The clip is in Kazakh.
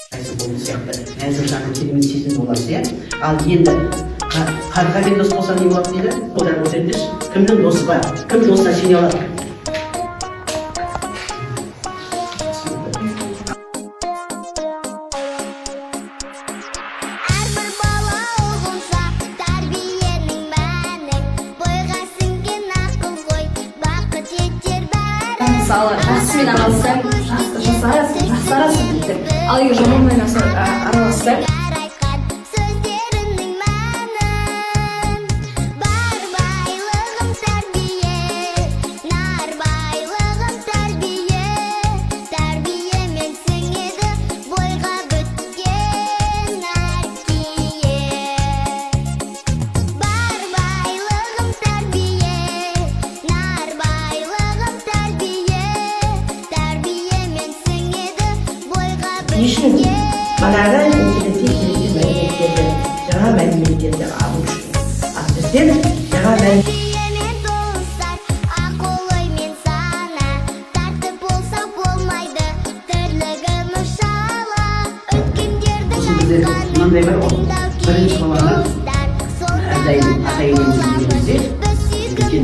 Бұл сияқты нәзік жаның керемет сезім боласы, иә. Ал енді қарғамен дос болса не болады дейді? Одан өтендіш. Кімнің досы бар? Кім досына сене алады? Әрбір бала ұғынса тәрбиенің мәнін, бойға сіңген ақыл ғой, бақыт жетер бәрі. Мысалы, жақсымен аралассаң, жақсарасың дейді. Ал егер жаманмен аралассаң, Жарайқан сөздерінің мәнін, бар байлығым тәрбие, нар байлығым тәрбие, тәрбиемен сіңеді бойға біткен әркие. Бар байлығым тәрбие, нар байлығым тәрбие, тәрбиемен сіңеді бойға Не үшін? біткен. Манағы интернетте керекті мәліметтерді, жаңа мәліметтерді алу үшін. Ал біздер жаңа мәлімет Тәрбиемен туыстар, ақыл-ой мен сана, тәртіп болса болмайды, тірлігіміз шала. Өткендерді Осы бізде мынандай бар ғой, бірінші баланы әрдайым ата-енеміз үйретсе, үлкен